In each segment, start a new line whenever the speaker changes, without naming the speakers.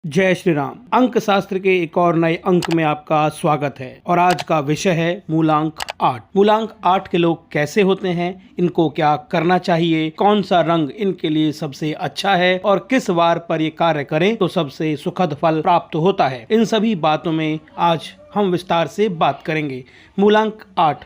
जय श्री राम। अंक शास्त्र के एक और नए अंक में आपका स्वागत है और आज का विषय है मूलांक 8। मूलांक 8 के लोग कैसे होते हैं, इनको क्या करना चाहिए, कौन सा रंग इनके लिए सबसे अच्छा है और किस वार पर ये कार्य करें तो सबसे सुखद फल प्राप्त होता है, इन सभी बातों में आज हम विस्तार से बात करेंगे। मूलांक 8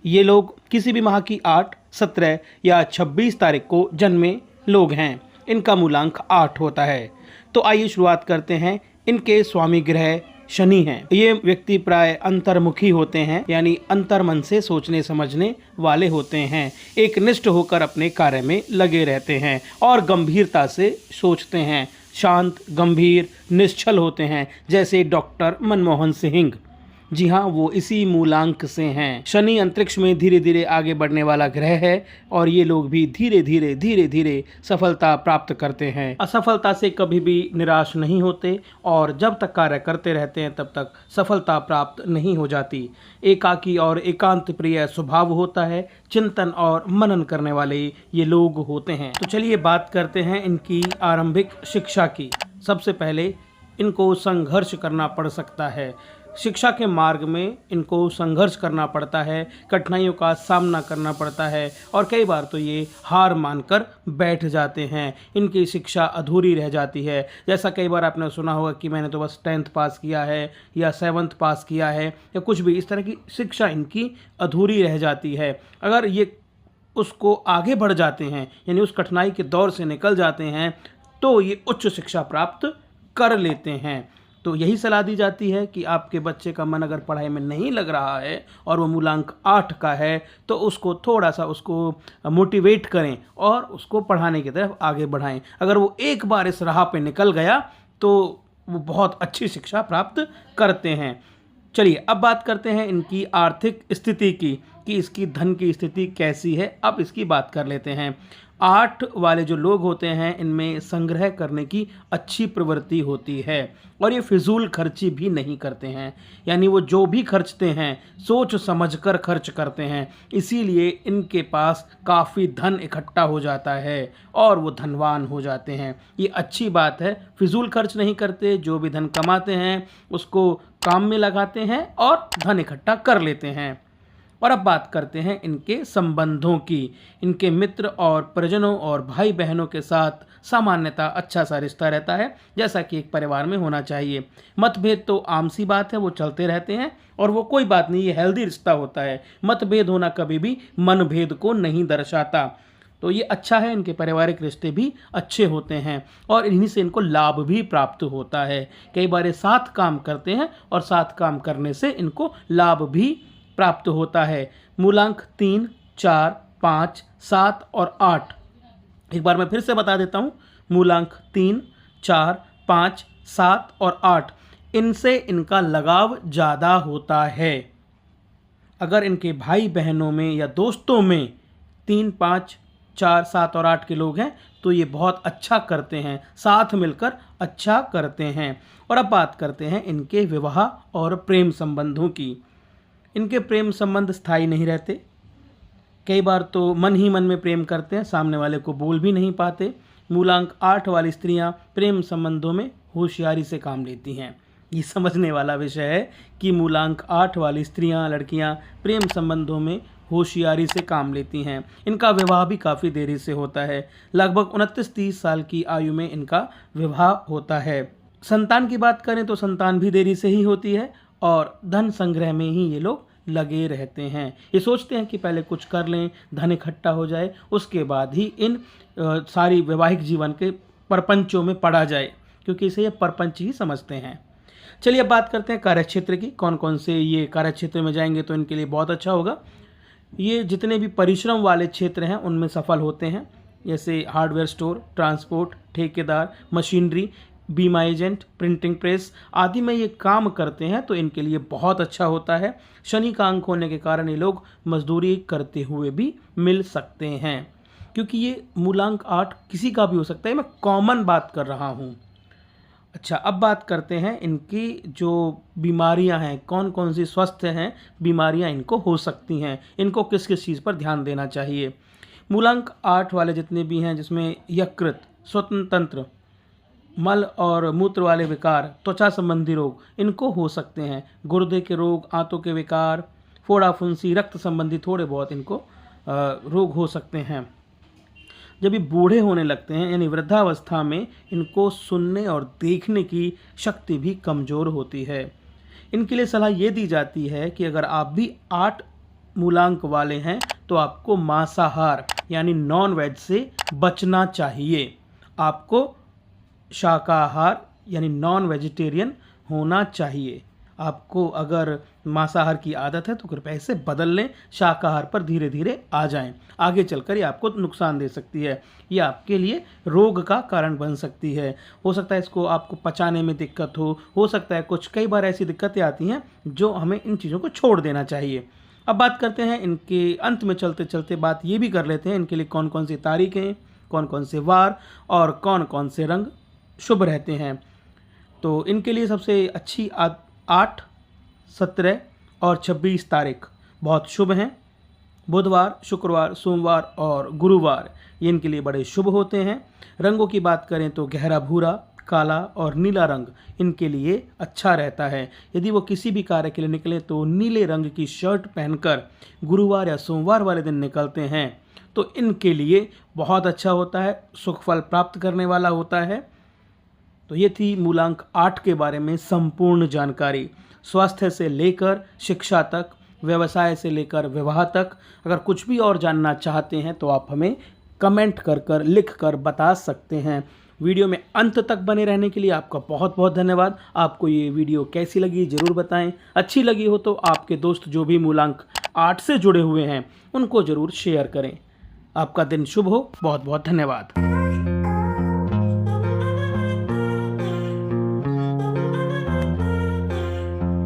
ये लोग किसी भी माह की 8, 17 या 26 तारीख को जन्मे लोग हैं। इनका मूलांक 8 होता है। तो आइए शुरुआत करते हैं। इनके स्वामी ग्रह शनि हैं। ये व्यक्ति प्राय अंतर्मुखी होते हैं, यानी अंतर्मन से सोचने समझने वाले होते हैं। एक निष्ठ होकर अपने कार्य में लगे रहते हैं और गंभीरता से सोचते हैं। शांत, गंभीर, निश्चल होते हैं, जैसे डॉक्टर मनमोहन सिंह। जी हाँ, वो इसी मूलांक से हैं। शनि अंतरिक्ष में धीरे धीरे आगे बढ़ने वाला ग्रह है और ये लोग भी धीरे धीरे सफलता प्राप्त करते हैं। असफलता से कभी भी निराश नहीं होते और जब तक कार्य करते रहते हैं तब तक सफलता प्राप्त नहीं हो जाती। एकाकी और एकांत प्रिय स्वभाव होता है। चिंतन और मनन करने वाले ये लोग होते हैं। तो चलिए बात करते हैं इनकी आरंभिक शिक्षा की। सबसे पहले इनको संघर्ष करना पड़ सकता है। शिक्षा के मार्ग में इनको संघर्ष करना पड़ता है, कठिनाइयों का सामना करना पड़ता है और कई बार तो ये हार मानकर बैठ जाते हैं। इनकी शिक्षा अधूरी रह जाती है। जैसा कई बार आपने सुना होगा कि मैंने तो बस 10th पास किया है या 7th पास किया है या कुछ भी, इस तरह की शिक्षा इनकी अधूरी रह जाती है। अगर ये उसको आगे बढ़ जाते हैं, यानी उस कठिनाई के दौर से निकल जाते हैं, तो ये उच्च शिक्षा प्राप्त कर लेते हैं। तो यही सलाह दी जाती है कि आपके बच्चे का मन अगर पढ़ाई में नहीं लग रहा है और वो मूलांक 8 का है तो उसको थोड़ा सा मोटिवेट करें और उसको पढ़ाने की तरफ आगे बढ़ाएं। अगर वो एक बार इस राह पे निकल गया तो वो बहुत अच्छी शिक्षा प्राप्त करते हैं। चलिए अब बात करते हैं इनकी आर्थिक स्थिति की, कि इसकी धन की स्थिति कैसी है। अब इसकी बात कर लेते हैं। 8 वाले जो लोग होते हैं इनमें संग्रह करने की अच्छी प्रवृत्ति होती है और ये फिजूल खर्ची भी नहीं करते हैं, यानी वो जो भी खर्चते हैं सोच समझकर खर्च करते हैं। इसीलिए इनके पास काफ़ी धन इकट्ठा हो जाता है और वो धनवान हो जाते हैं। ये अच्छी बात है। फिजूल खर्च नहीं करते, जो भी धन कमाते हैं उसको काम में लगाते हैं और धन इकट्ठा कर लेते हैं। और अब बात करते हैं इनके संबंधों की। इनके मित्र और परिजनों और भाई बहनों के साथ सामान्यतः अच्छा सा रिश्ता रहता है, जैसा कि एक परिवार में होना चाहिए। मतभेद तो आम सी बात है, वो चलते रहते हैं और वो कोई बात नहीं, ये हेल्दी रिश्ता होता है। मतभेद होना कभी भी मनभेद को नहीं दर्शाता। तो ये अच्छा है। इनके पारिवारिक रिश्ते भी अच्छे होते हैं और इन्हीं से इनको लाभ भी प्राप्त होता है। कई बार ये साथ काम करते हैं और साथ काम करने से इनको लाभ भी प्राप्त होता है। मूलांक 3, 4, 5, 7 और 8। एक बार मैं फिर से बता देता हूँ। मूलांक 3, 4, 5, 7 और 8, इनसे इनका लगाव ज़्यादा होता है। अगर इनके भाई बहनों में या दोस्तों में 3, 5, 4, 7 और 8 के लोग हैं तो ये बहुत अच्छा करते हैं, साथ मिलकर अच्छा करते हैं। और अब बात करते हैं इनके विवाह और प्रेम संबंधों की। इनके प्रेम संबंध स्थायी नहीं रहते। कई बार तो मन ही मन में प्रेम करते हैं, सामने वाले को बोल भी नहीं पाते। मूलांक 8 वाली स्त्रियां प्रेम संबंधों में होशियारी से काम लेती हैं। ये समझने वाला विषय है कि मूलांक 8 वाली स्त्रियां, लड़कियां प्रेम संबंधों में होशियारी से काम लेती हैं। इनका विवाह भी काफ़ी देरी से होता है। लगभग 29-30 साल की आयु में इनका विवाह होता है। संतान की बात करें तो संतान भी देरी से ही होती है और धन संग्रह में ही ये लोग लगे रहते हैं। ये सोचते हैं कि पहले कुछ कर लें, धन इकट्ठा हो जाए, उसके बाद ही इन सारी वैवाहिक जीवन के परपंचों में पड़ा जाए, क्योंकि इसे ये परपंच ही समझते हैं। चलिए अब बात करते हैं कार्यक्षेत्र की। कौन कौन से ये कार्यक्षेत्र में जाएंगे तो इनके लिए बहुत अच्छा होगा। ये जितने भी परिश्रम वाले क्षेत्र हैं उनमें सफल होते हैं, जैसे हार्डवेयर स्टोर, ट्रांसपोर्ट, ठेकेदार, मशीनरी, बीमा एजेंट, प्रिंटिंग प्रेस आदि में ये काम करते हैं तो इनके लिए बहुत अच्छा होता है। शनि का अंक होने के कारण ये लोग मजदूरी करते हुए भी मिल सकते हैं, क्योंकि ये मूलांक 8 किसी का भी हो सकता है। मैं कॉमन बात कर रहा हूँ। अच्छा, अब बात करते हैं इनकी जो बीमारियां हैं, कौन कौन सी स्वस्थ हैं बीमारियां इनको हो सकती हैं, इनको किस किस चीज़ पर ध्यान देना चाहिए। मूलांक 8 वाले जितने भी हैं, जिसमें यकृत, स्वतंत्र, मल और मूत्र वाले विकार, त्वचा संबंधी रोग इनको हो सकते हैं। गुर्दे के रोग, आंतों के विकार, फोड़ा फुंसी, रक्त संबंधी थोड़े बहुत इनको रोग हो सकते हैं। जब ये बूढ़े होने लगते हैं यानी वृद्धावस्था में, इनको सुनने और देखने की शक्ति भी कमज़ोर होती है। इनके लिए सलाह ये दी जाती है कि अगर आप भी 8 मूलांक वाले हैं तो आपको मांसाहार यानी नॉन वेज से बचना चाहिए। आपको शाकाहार यानी नॉन वेजिटेरियन होना चाहिए। आपको अगर मांसाहार की आदत है तो कृपया इसे बदल लें, शाकाहार पर धीरे धीरे आ जाएं। आगे चलकर ये आपको नुकसान दे सकती है, ये आपके लिए रोग का कारण बन सकती है। हो सकता है इसको आपको पचाने में दिक्कत हो सकता है कई बार ऐसी दिक्कतें आती हैं जो हमें इन चीज़ों को छोड़ देना चाहिए। अब बात करते हैं इनके अंत में, चलते चलते बात ये भी कर लेते हैं इनके लिए कौन कौन सी तारीखें, कौन कौन से वार और कौन कौन से रंग शुभ रहते हैं। तो इनके लिए सबसे अच्छी 8, 17 और 26 तारीख बहुत शुभ हैं। बुधवार, शुक्रवार, सोमवार और गुरुवार ये इनके लिए बड़े शुभ होते हैं। रंगों की बात करें तो गहरा भूरा, काला और नीला रंग इनके लिए अच्छा रहता है। यदि वो किसी भी कार्य के लिए निकले तो नीले रंग की शर्ट पहनकर गुरुवार या सोमवार वाले दिन निकलते हैं तो इनके लिए बहुत अच्छा होता है, सुख फल प्राप्त करने वाला होता है। तो ये थी मूलांक 8 के बारे में संपूर्ण जानकारी। स्वास्थ्य से लेकर शिक्षा तक, व्यवसाय से लेकर विवाह तक, अगर कुछ भी और जानना चाहते हैं तो आप हमें कमेंट कर लिख कर बता सकते हैं। वीडियो में अंत तक बने रहने के लिए आपका बहुत बहुत धन्यवाद। आपको ये वीडियो कैसी लगी ज़रूर बताएं। अच्छी लगी हो तो आपके दोस्त जो भी मूलांक 8 से जुड़े हुए हैं उनको ज़रूर शेयर करें। आपका दिन शुभ हो। बहुत बहुत धन्यवाद।